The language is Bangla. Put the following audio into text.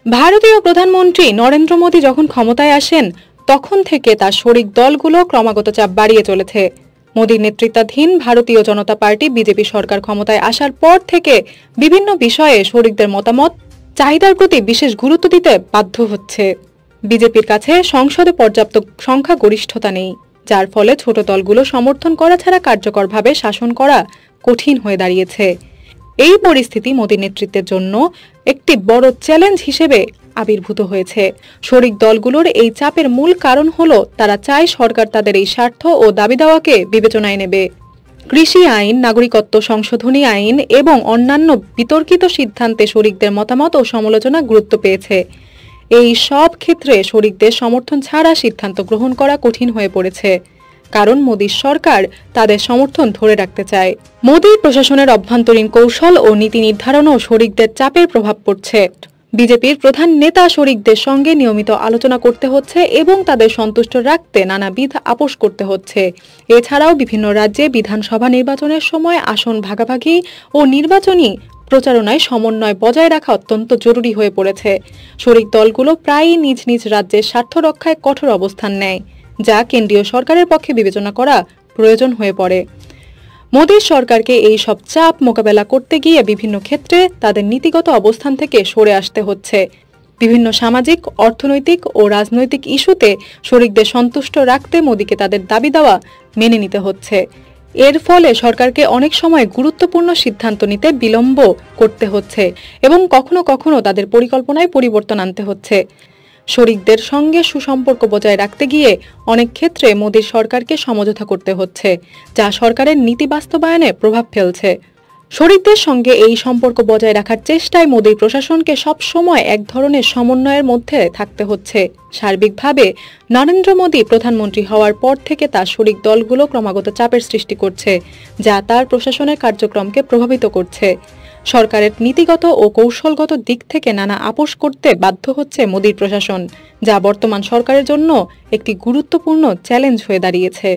ভারতীয় প্রধানমন্ত্রী নরেন্দ্র মোদী যখন ক্ষমতায় আসেন তখন থেকে তার শরিক দলগুলো ক্রমাগত চাপ বাড়িয়ে চলেছে। মোদীর নেতৃত্বাধীন ভারতীয় জনতা পার্টি বিজেপি সরকার ক্ষমতায় আসার পর থেকে বিভিন্ন বিষয়ে শরিকদের মতামত চাহিদার প্রতি বিশেষ গুরুত্ব দিতে বাধ্য হচ্ছে। বিজেপির কাছে সংসদে পর্যাপ্ত সংখ্যাগরিষ্ঠতা নেই, যার ফলে ছোট দলগুলো সমর্থন করা ছাড়া কার্যকরভাবে শাসন করা কঠিন হয়ে দাঁড়িয়েছে। এই পরিস্থিতি মোদীর নেতৃত্বের জন্য একটি বড় চ্যালেঞ্জ হিসেবে আবির্ভূত হয়েছে। শরিক দলগুলোর এই চাপের মূল কারণ হলো তারা চায় সরকার তাদের এই স্বার্থ ও দাবি দাওয়াকে বিবেচনায় নেবে। কৃষি আইন, নাগরিকত্ব সংশোধনী আইন এবং অন্যান্য বিতর্কিত সিদ্ধান্তে শরিকদের মতামত ও সমালোচনা গুরুত্ব পেয়েছে। এই সব ক্ষেত্রে শরিকদের সমর্থন ছাড়া সিদ্ধান্ত গ্রহণ করা কঠিন হয়ে পড়েছে, কারণ মোদীর সরকার তাদের সমর্থন ধরে রাখতে চায়। মোদীর প্রশাসনের অভ্যন্তরীণ কৌশল ও নীতি নির্ধারণও শরিকদের চাপের প্রভাব পড়ছে। বিজেপির প্রধান নেতা শরিকদের সঙ্গে নিয়মিত আলোচনা করতে হচ্ছে এবং তাদের সন্তুষ্ট রাখতে নানাবিধ আপোষ করতে হচ্ছে। এছাড়াও বিভিন্ন রাজ্যে বিধানসভা নির্বাচনের সময় আসন ভাগাভাগি ও নির্বাচনী প্রচারণায় সমন্বয় বজায় রাখা অত্যন্ত জরুরি হয়ে পড়েছে। শরিক দলগুলো প্রায়ই নিজ নিজ রাজ্যের স্বার্থ রক্ষায় কঠোর অবস্থান নেয়, যা কেন্দ্রীয় সরকারের পক্ষে বিবেচনা করা প্রয়োজন হয়ে পড়ে। মোদীর সরকারকে এই সব চাপ মোকাবেলা করতে গিয়ে বিভিন্ন ক্ষেত্রে তাদের নীতিগত অবস্থান থেকে সরে আসতে হচ্ছে। বিভিন্ন সামাজিক, অর্থনৈতিক ও রাজনৈতিক ইস্যুতে শরিকদের সন্তুষ্ট রাখতে মোদীকে তাদের দাবি দাওয়া মেনে নিতে হচ্ছে। এর ফলে সরকারকে অনেক সময় গুরুত্বপূর্ণ সিদ্ধান্ত নিতে বিলম্ব করতে হচ্ছে এবং কখনো কখনো তাদের পরিকল্পনায় পরিবর্তন আনতে হচ্ছে। শরিকদের সঙ্গে সুসম্পর্ক বজায় রাখতে গিয়ে অনেক ক্ষেত্রে মোদীর সরকারকে সমঝোতা করতে হচ্ছে, যা সরকারের নীতি বাস্তবায়নে প্রভাব ফেলছে। শরিকদের সঙ্গে এই সম্পর্ক বজায় রাখার চেষ্টায় মোদীর প্রশাসনকে সবসময় এক ধরনের সমন্বয়ের মধ্যে থাকতে হচ্ছে। সার্বিকভাবে নরেন্দ্র মোদী প্রধানমন্ত্রী হওয়ার পর থেকে তার শরিক দলগুলো ক্রমাগত চাপের সৃষ্টি করছে, যা তার প্রশাসনের কার্যক্রমকে প্রভাবিত করছে। সরকারের নীতিগত ও কৌশলগত দিক থেকে নানা আপোষ করতে বাধ্য হচ্ছে মোদীর প্রশাসন, যা বর্তমান সরকারের জন্য একটি গুরুত্বপূর্ণ চ্যালেঞ্জ হয়ে দাঁড়িয়েছে।